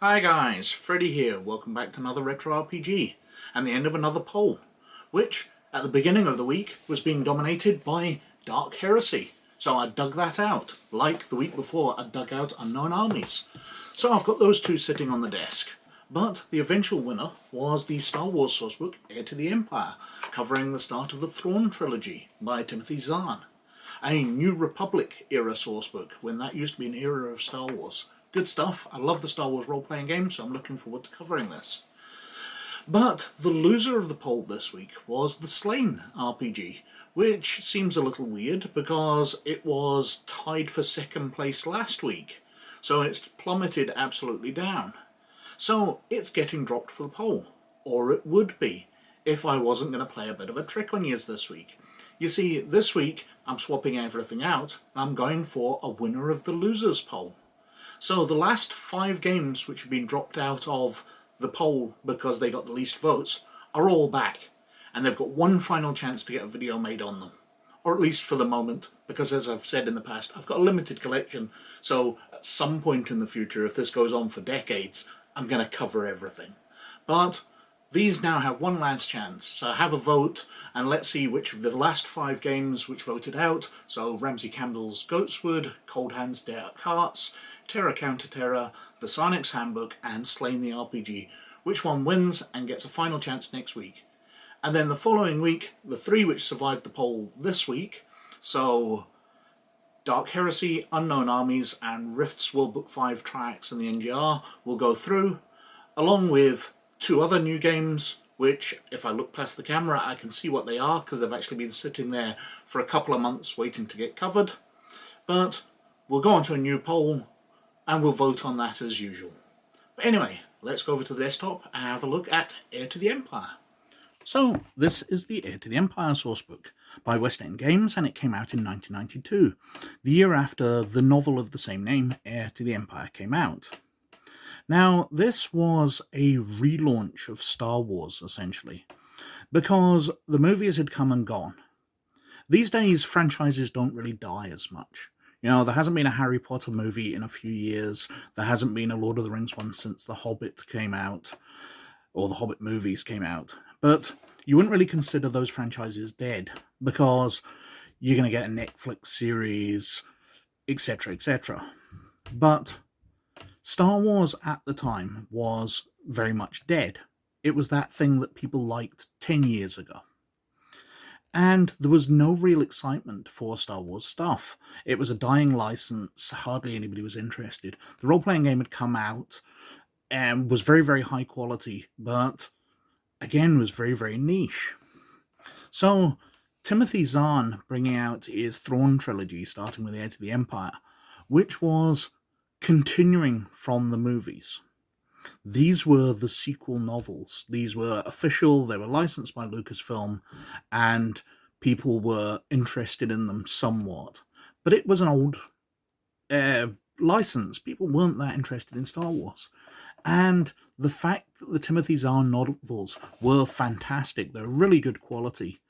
Hi guys, Freddy here, welcome back to another Retro RPG, and the end of another poll, which, at the beginning of the week, was being dominated by Dark Heresy. So I dug that out, like the week before I dug out Unknown Armies. So I've got those two sitting on the desk. But the eventual winner was the Star Wars sourcebook, Heir to the Empire, covering the start of the Thrawn trilogy by Timothy Zahn. A New Republic era sourcebook, when that used to be an era of Star Wars. Good stuff. I love the Star Wars role-playing game, so I'm looking forward to covering this. But the loser of the poll this week was the Slain RPG, which seems a little weird because it was tied for second place last week. So it's plummeted absolutely down. So it's getting dropped for the poll. Or it would be, if I wasn't going to play a bit of a trick on yous this week. You see, this week I'm swapping everything out. I'm going for a winner of the losers poll. So the last 5 games which have been dropped out of the poll because they got the least votes are all back. And they've got one final chance to get a video made on them. Or at least for the moment, because as I've said in the past, I've got a limited collection. So at some point in the future, if this goes on for decades, I'm going to cover everything. But these now have one last chance. So have a vote and let's see which of the last 5 games which voted out. So Ramsey Campbell's Goatswood, Cold Hands Dark Hearts, Terra Counter Terra, The Sarnik's Handbook, and Slain the RPG. Which one wins and gets a final chance next week. And then the following week, the 3 which survived the poll this week, so Dark Heresy, Unknown Armies, and Rift's World Book 5 Triax and the NGR will go through, along with 2 other new games, which, if I look past the camera, I can see what they are, because they've actually been sitting there for a couple of months waiting to get covered. But we'll go on to a new poll, and we'll vote on that as usual. But anyway, let's go over to the desktop and have a look at Heir to the Empire. So, this is the Heir to the Empire sourcebook by West End Games, and it came out in 1992, the year after the novel of the same name, Heir to the Empire, came out. Now, this was a relaunch of Star Wars, essentially, because the movies had come and gone. These days, franchises don't really die as much. You know, there hasn't been a Harry Potter movie in a few years. There hasn't been a Lord of the Rings one since The Hobbit came out, or the Hobbit movies came out. But you wouldn't really consider those franchises dead, because you're going to get a Netflix series, etc., etc. But Star Wars at the time was very much dead. It was that thing that people liked 10 years ago. And there was no real excitement for Star Wars stuff. It was a dying license, hardly anybody was interested. The role-playing game had come out and was very, very high quality, but again was very, very niche. So Timothy Zahn bringing out his Thrawn trilogy, starting with Heir to the Empire, which was continuing from the movies. These were the sequel novels. These were official, they were licensed by Lucasfilm, and people were interested in them somewhat. But it was an old license. People weren't that interested in Star Wars. And the fact that the Timothy Zahn novels were fantastic, they're really good quality,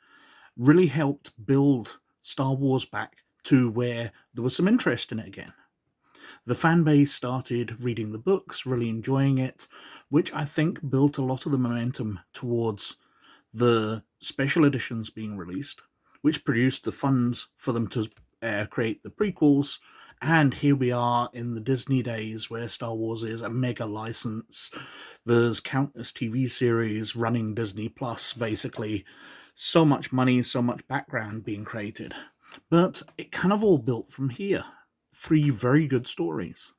really helped build Star Wars back to where there was some interest in it again. The fan base started reading the books, really enjoying it, which I think built a lot of the momentum towards the special editions being released, which produced the funds for them to create the prequels. And here we are in the Disney days where Star Wars is a mega license. There's countless TV series running Disney Plus, basically. So much money, so much background being created. But it kind of all built from here. 3 very good stories.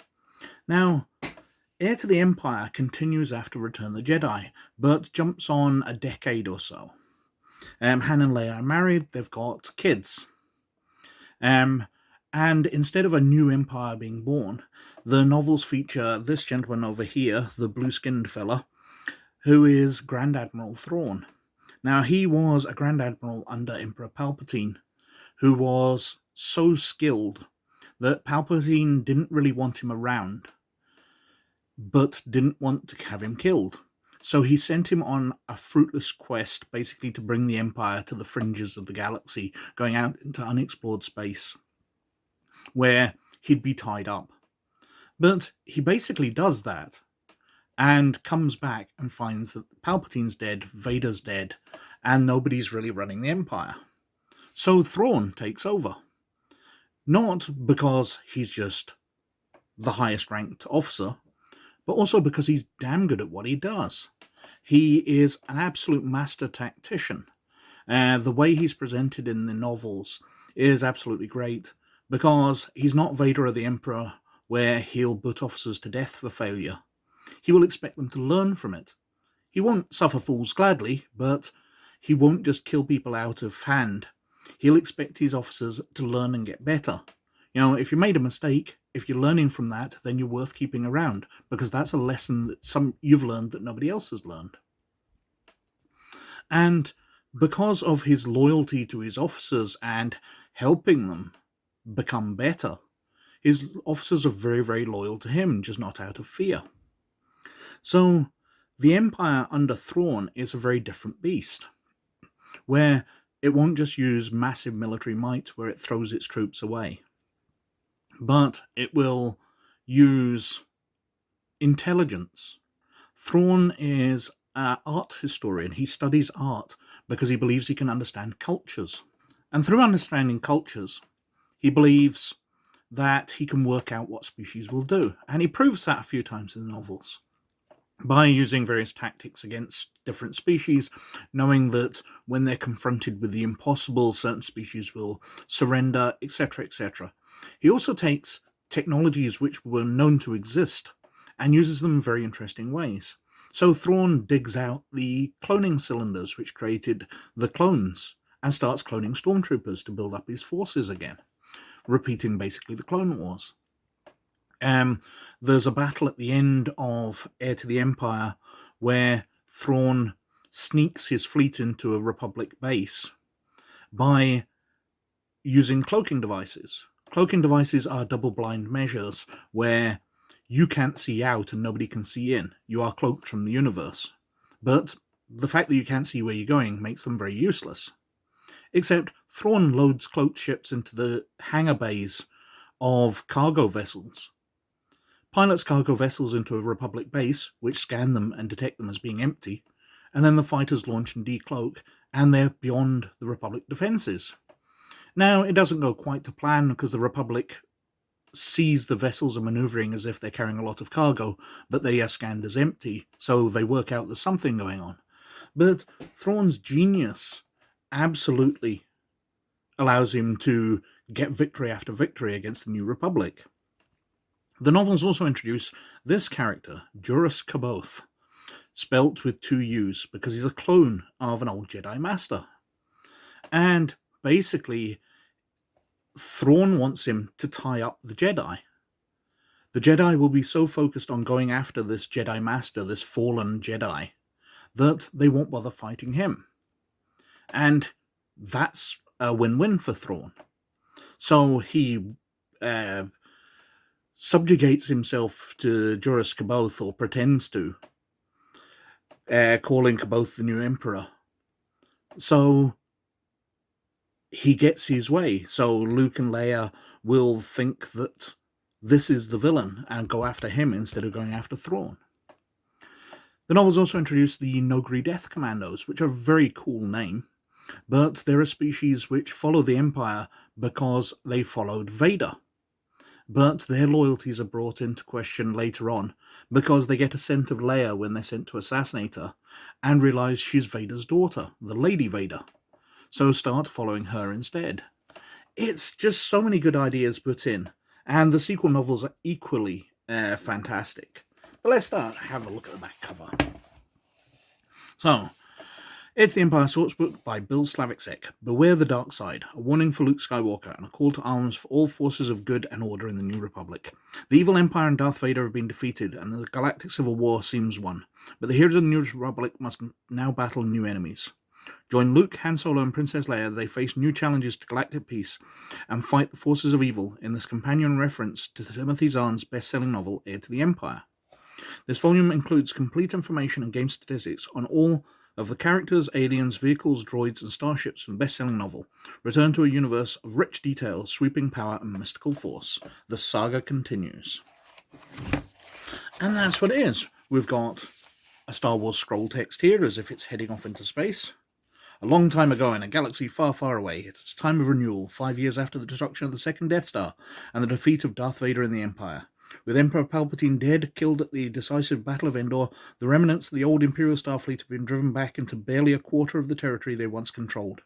Now, Heir to the Empire continues after Return of the Jedi, but jumps on a decade or so. Han and Leia are married, they've got kids. And instead of a new empire being born, the novels feature this gentleman over here, the blue-skinned fella, who is Grand Admiral Thrawn. Now, he was a Grand Admiral under Emperor Palpatine, who was so skilled that Palpatine didn't really want him around, but didn't want to have him killed. So he sent him on a fruitless quest, basically to bring the Empire to the fringes of the galaxy, going out into unexplored space, where he'd be tied up. But he basically does that, and comes back and finds that Palpatine's dead, Vader's dead, and nobody's really running the Empire. So Thrawn takes over. Not because he's just the highest ranked officer, but also because he's damn good at what he does. He is an absolute master tactician. The way he's presented in the novels is absolutely great, because he's not Vader or the Emperor, where he'll put officers to death for failure. He will expect them to learn from it. He won't suffer fools gladly, but he won't just kill people out of hand. He'll expect his officers to learn and get better. You know, if you made a mistake, if you're learning from that, then you're worth keeping around, because that's a lesson that you've learned that nobody else has learned. And because of his loyalty to his officers and helping them become better, his officers are very, very loyal to him, just not out of fear. So the Empire under Thrawn is a very different beast, where it won't just use massive military might where it throws its troops away, but it will use intelligence. Thrawn is an art historian. He studies art because he believes he can understand cultures. And through understanding cultures, he believes that he can work out what species will do. And he proves that a few times in the novels by using various tactics against different species, knowing that when they're confronted with the impossible, certain species will surrender, etc., etc. He also takes technologies which were known to exist and uses them in very interesting ways. So Thrawn digs out the cloning cylinders which created the clones and starts cloning stormtroopers to build up his forces again, repeating basically the Clone Wars. There's a battle at the end of Heir to the Empire where Thrawn sneaks his fleet into a Republic base by using cloaking devices. Cloaking devices are double-blind measures where you can't see out and nobody can see in. You are cloaked from the universe. But the fact that you can't see where you're going makes them very useless. Except Thrawn loads cloaked ships into the hangar bays of cargo vessels, pilots cargo vessels into a Republic base, which scan them and detect them as being empty, and then the fighters launch and decloak, and they're beyond the Republic defences. Now, it doesn't go quite to plan, because the Republic sees the vessels are manoeuvring as if they're carrying a lot of cargo, but they are scanned as empty, so they work out there's something going on. But Thrawn's genius absolutely allows him to get victory after victory against the New Republic. The novels also introduce this character, Juras C'baoth, spelt with 2 U's, because he's a clone of an old Jedi Master. And basically, Thrawn wants him to tie up the Jedi. The Jedi will be so focused on going after this Jedi Master, this fallen Jedi, that they won't bother fighting him. And that's a win-win for Thrawn. So he subjugates himself to Juras C'baoth, or pretends to, calling C'baoth the new emperor. So he gets his way. So Luke and Leia will think that this is the villain and go after him instead of going after Thrawn. The novels also introduce the Nogli Death Commandos, which are a very cool name, but they're a species which follow the Empire because they followed Vader. But their loyalties are brought into question later on because they get a scent of Leia when they're sent to assassinate her and realise she's Vader's daughter, the Lady Vader. So start following her instead. It's just so many good ideas put in, and the sequel novels are equally fantastic. But let's have a look at the back cover. So, it's the Empire Sourcebook by Bill Slavicsek. Beware the dark side, a warning for Luke Skywalker, and a call to arms for all forces of good and order in the New Republic. The evil Empire and Darth Vader have been defeated, and the Galactic Civil War seems won. But the heroes of the New Republic must now battle new enemies. Join Luke, Han Solo, and Princess Leia as they face new challenges to galactic peace and fight the forces of evil in this companion reference to Timothy Zahn's best-selling novel, Heir to the Empire. This volume includes complete information and game statistics on all of the characters, aliens, vehicles, droids, and starships from the best-selling novel. Return to a universe of rich detail, sweeping power, and mystical force. The saga continues. And that's what it is. We've got a Star Wars scroll text here, as if it's heading off into space. A long time ago in a galaxy far, far away, it's time of renewal, 5 years after the destruction of the second Death Star and the defeat of Darth Vader in the Empire. With Emperor Palpatine dead, killed at the decisive Battle of Endor, the remnants of the old Imperial Starfleet have been driven back into barely a quarter of the territory they once controlled.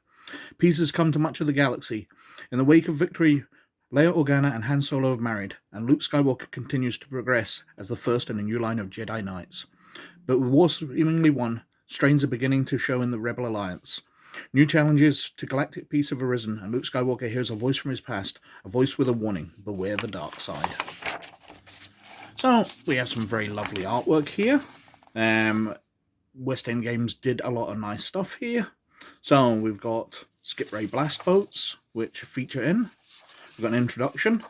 Peace has come to much of the galaxy. In the wake of victory, Leia Organa and Han Solo have married, and Luke Skywalker continues to progress as the first in a new line of Jedi Knights. But with war seemingly won, strains are beginning to show in the Rebel Alliance. New challenges to galactic peace have arisen, and Luke Skywalker hears a voice from his past, a voice with a warning: beware the dark side. So, we have some very lovely artwork here. West End Games did a lot of nice stuff here. So, we've got Skip Ray Blast Boats, which feature in. We've got an introduction,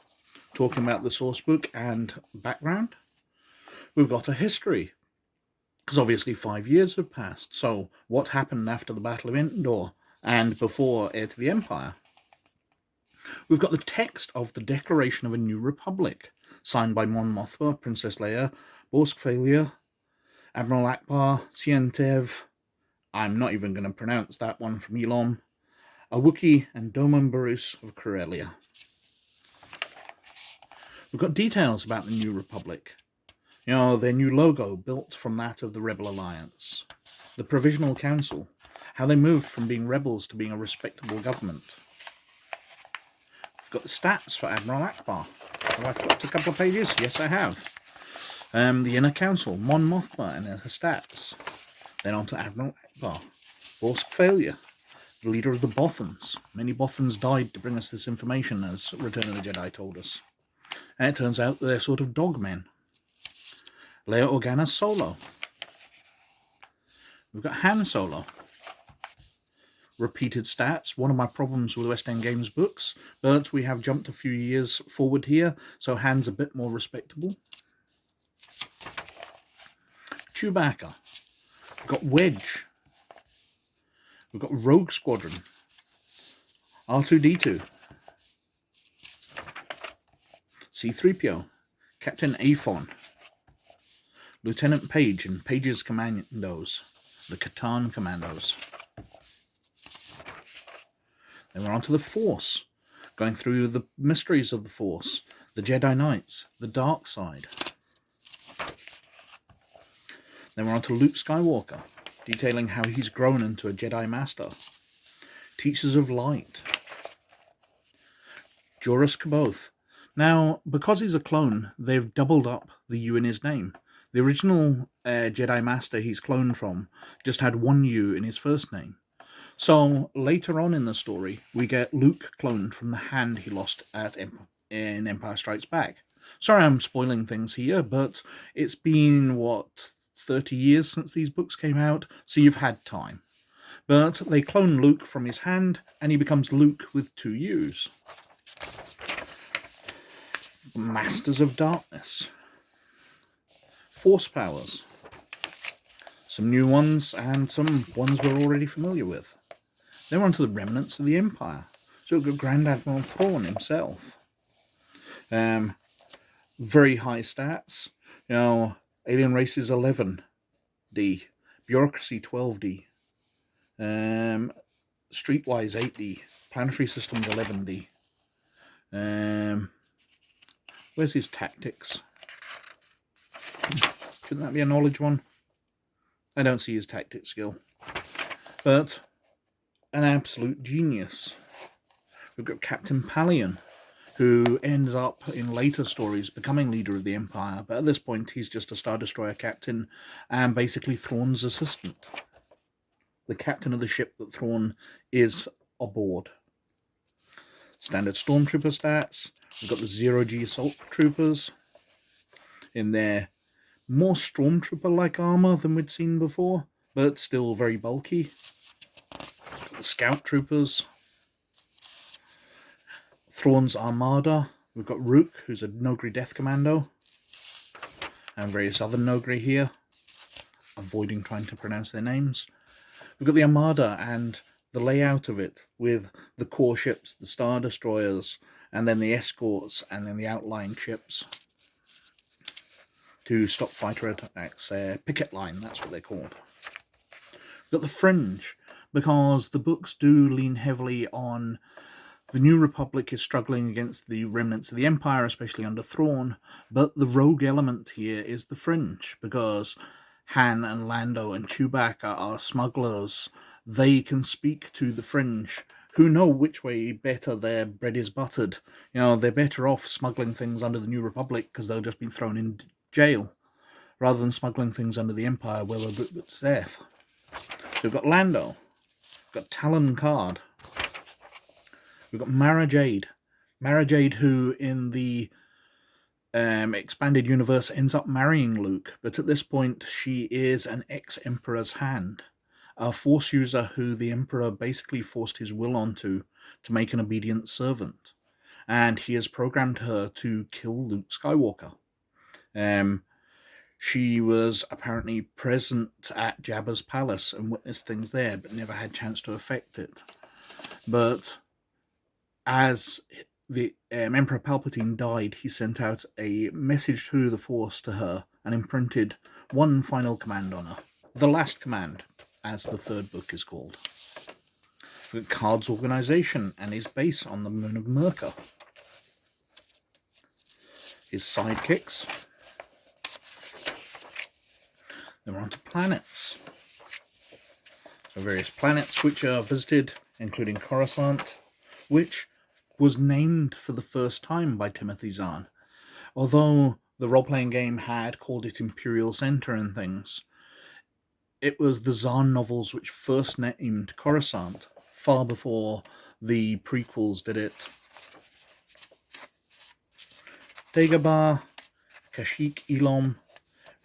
talking about the source book and background. We've got a history, because obviously 5 years have passed. So, what happened after the Battle of Endor and before Heir to the Empire? We've got the text of the Declaration of a New Republic, signed by Mon Mothma, Princess Leia, Borsk Failure, Admiral Akbar, Sientev, I'm not even going to pronounce that one, from Elom, a Wookiee, and Doman Barus of Corellia. We've got details about the New Republic. You know, their new logo, built from that of the Rebel Alliance. The Provisional Council, how they moved from being rebels to being a respectable government. We've got the stats for Admiral Akbar. Have I flipped a couple of pages? Yes, I have. The Inner Council, Mon Mothma and her stats. Then on to Admiral Akbar. Borsk Failure, the leader of the Bothans. Many Bothans died to bring us this information, as Return of the Jedi told us. And it turns out they're sort of dogmen. Leia Organa Solo. We've got Han Solo. Repeated stats, one of my problems with West End Games books, but we have jumped a few years forward here, so Han's a bit more respectable. Chewbacca. We've got Wedge. We've got Rogue Squadron. R2-D2. C-3PO. Captain Aphon. Lieutenant Page and Page's Commandos. The Catan Commandos. Then we're on to the Force, going through the mysteries of the Force, the Jedi Knights, the dark side. Then we're on to Luke Skywalker, detailing how he's grown into a Jedi Master. Teachers of Light. Joruus C'baoth. Now, because he's a clone, they've doubled up the U in his name. The original Jedi Master he's cloned from just had one U in his first name. So, later on in the story, we get Luke cloned from the hand he lost in Empire Strikes Back. Sorry I'm spoiling things here, but it's been, 30 years since these books came out, so you've had time. But they clone Luke from his hand, and he becomes Luke with 2 U's. Masters of Darkness. Force powers. Some new ones, and some ones we're already familiar with. Then we're on to the remnants of the Empire. So we've got Grand Admiral Thrawn himself. Very high stats. You know, alien races 11D. Bureaucracy 12D. Streetwise 8D. Planetary systems 11D. Where's his tactics? Shouldn't that be a knowledge one? I don't see his tactic skill. But an absolute genius. We've got Captain Pallion, who ends up in later stories becoming leader of the Empire, but at this point he's just a Star Destroyer captain and basically Thrawn's assistant. The captain of the ship that Thrawn is aboard. Standard Stormtrooper stats. We've got the 0G Assault Troopers in their more Stormtrooper-like armour than we'd seen before, but still very bulky. The Scout Troopers. Thrawn's Armada. We've got Rook, who's a Nogri Death Commando. And various other Nogri here. Avoiding trying to pronounce their names. We've got the Armada and the layout of it, with the core ships, the Star Destroyers, and then the escorts, and then the outlying ships. to stop fighter attacks. Picket line, that's what they're called. We've got the Fringe, because the books do lean heavily on the New Republic is struggling against the remnants of the Empire, especially under Thrawn, but the rogue element here is the Fringe, because Han and Lando and Chewbacca are smugglers. They can speak to the Fringe, who know which way better their bread is buttered. You know, they're better off smuggling things under the New Republic because they'll just be thrown in jail, rather than smuggling things under the Empire where they'll be put to death. So we've got Lando, we've got Talon Card, we've got Mara Jade. Mara Jade, who in the expanded universe ends up marrying Luke, but at this point she is an ex-Emperor's hand, a Force user who the Emperor basically forced his will onto to make an obedient servant, and he has programmed her to kill Luke Skywalker. She was apparently present at Jabba's palace and witnessed things there, but never had a chance to affect it. But as the Emperor Palpatine died, he sent out a message through the Force to her and imprinted one final command on her. The Last Command, as the third book is called. Card's organization and his base on the moon of Merca. His sidekicks. Then we're on to planets. So various planets which are visited, including Coruscant, which was named for the first time by Timothy Zahn. Although the role-playing game had called it Imperial Center and things, it was the Zahn novels which first named Coruscant, far before the prequels did it. Dagobah, Kashyyyk, Ilum,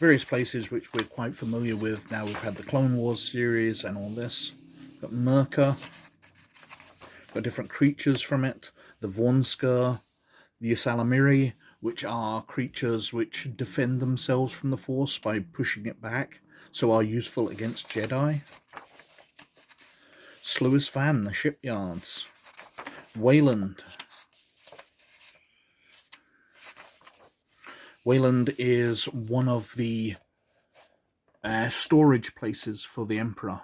various places which we're quite familiar with. Now we've had the Clone Wars series and all this. Got Merca, got different creatures from it. The Vornskir, the Ysalamiri, which are creatures which defend themselves from the Force by pushing it back, so are useful against Jedi. Sluis Van, the shipyards. Wayland. Wayland is one of the storage places for the Emperor.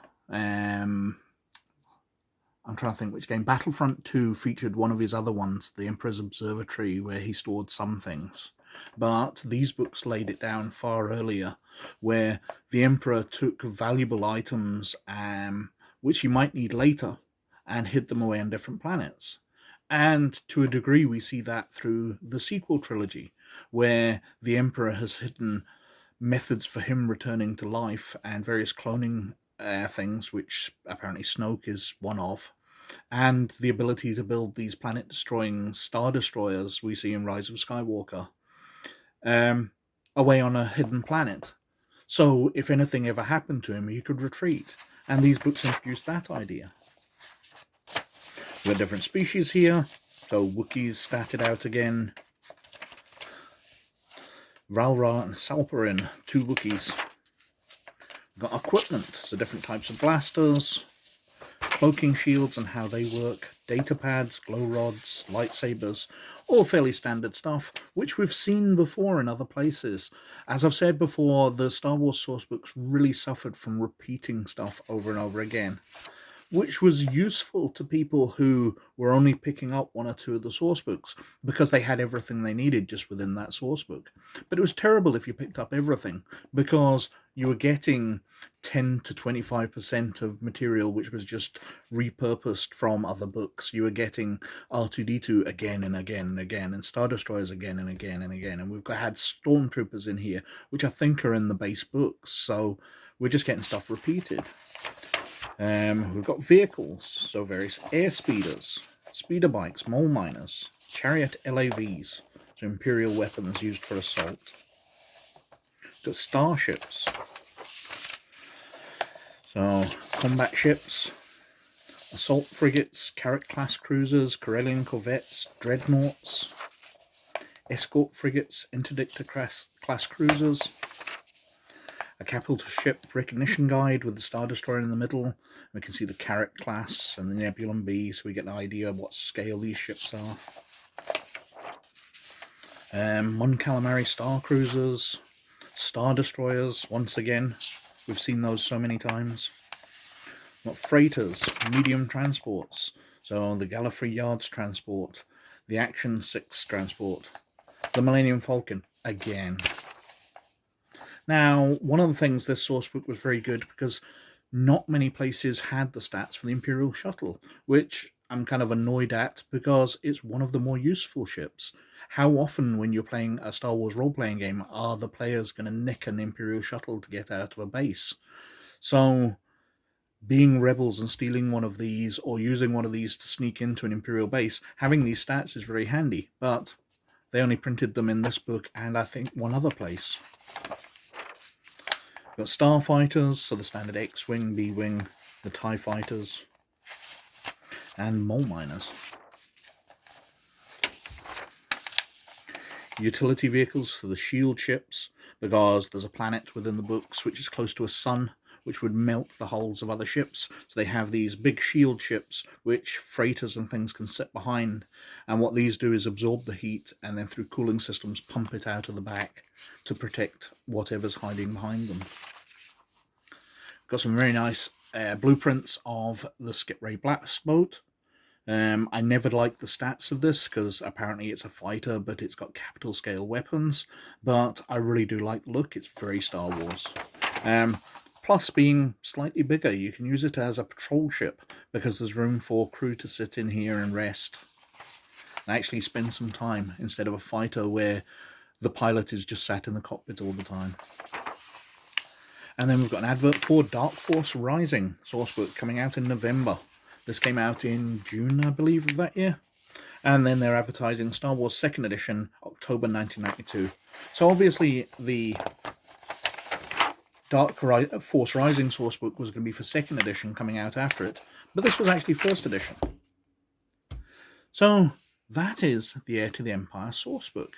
I'm trying to think which game. Battlefront 2 featured one of his other ones, the Emperor's Observatory, where he stored some things. But these books laid it down far earlier, where the Emperor took valuable items, which he might need later, and hid them away on different planets. And to a degree we see that through the sequel trilogy, where the Emperor has hidden methods for him returning to life and various cloning things, which apparently Snoke is one of, and the ability to build these planet-destroying Star Destroyers we see in Rise of Skywalker, away on a hidden planet. So if anything ever happened to him, he could retreat. And these books introduced that idea. We have different species here. So Wookiees statted out again. Ralra and Salperin, 2 Wookiees. We've got equipment, so different types of blasters, cloaking shields and how they work, data pads, glow rods, lightsabers, all fairly standard stuff, which we've seen before in other places. As I've said before, the Star Wars sourcebooks really suffered from repeating stuff over and over again, which was useful to people who were only picking up 1 or 2 of the sourcebooks because they had everything they needed just within that sourcebook. But it was terrible if you picked up everything, because you were getting 10 to 25% of material which was just repurposed from other books. You were getting R2-D2 again and again and again, and Star Destroyers again and again and again. And we've had Stormtroopers in here, which I think are in the base books, so we're just getting stuff repeated. We've got vehicles, so various air speeders, speeder bikes, mole miners, chariot LAVs, so Imperial weapons used for assault. Got starships, so combat ships, assault frigates, Carrack-class cruisers, Corellian corvettes, dreadnoughts, escort frigates, Interdictor-class cruisers, a capital ship recognition guide with the Star Destroyer in the middle. We can see the Carrack class and the Nebulum B, so we get an idea of what scale these ships are. Mon Calamari Star Cruisers, Star Destroyers, once again. We've seen those so many times. We've got freighters, medium transports. So the Gallifrey Yards transport, the Action 6 transport, the Millennium Falcon, again. Now, one of the things this sourcebook was very good because not many places had the stats for the Imperial Shuttle, which I'm kind of annoyed at because it's one of the more useful ships. How often when you're playing a Star Wars role-playing game are the players going to nick an Imperial Shuttle to get out of a base? So being rebels and stealing one of these or using one of these to sneak into an Imperial base, having these stats is very handy, but they only printed them in this book and I think one other place. We've got starfighters, so the standard X-Wing, B-Wing, the TIE fighters, and mole miners. Utility vehicles for the shield ships, because there's a planet within the books which is close to a sun, which would melt the hulls of other ships. So they have these big shield ships, which freighters and things can sit behind. And what these do is absorb the heat, and then through cooling systems pump it out of the back to protect whatever's hiding behind them. Got some very nice blueprints of the Skip Ray Blast boat. I never liked the stats of this because apparently it's a fighter, but it's got capital scale weapons. But I really do like the look. It's very Star Wars. Plus being slightly bigger, you can use it as a patrol ship because there's room for crew to sit in here and rest and actually spend some time instead of a fighter where the pilot is just sat in the cockpit all the time. And then we've got an advert for Dark Force Rising sourcebook coming out in November. This came out in June, I believe, of that year. And then they're advertising Star Wars 2nd Edition, October 1992. So obviously the Dark Force Rising sourcebook was going to be for 2nd Edition coming out after it. But this was actually 1st Edition. So that is the Heir to the Empire sourcebook.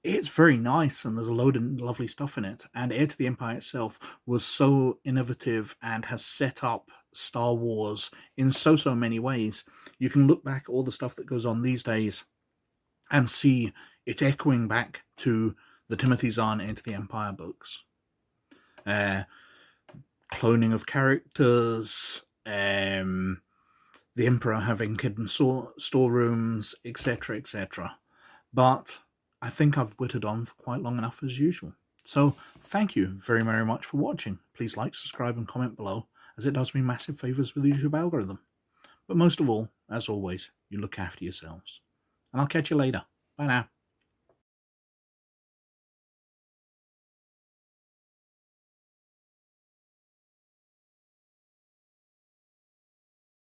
It's very nice and there's a load of lovely stuff in it. And Heir to the Empire itself was so innovative and has set up Star Wars in so many ways. You can look back at all the stuff that goes on these days and see it echoing back to the Timothy Zahn Heir to the Empire books. Cloning of characters, the Emperor having hidden storerooms, etc, etc. But I think I've whittled on for quite long enough as usual. So thank you very much for watching. Please like, subscribe and comment below, as it does me massive favours with the YouTube algorithm. But most of all, as always, you look after yourselves. And I'll catch you later. Bye now.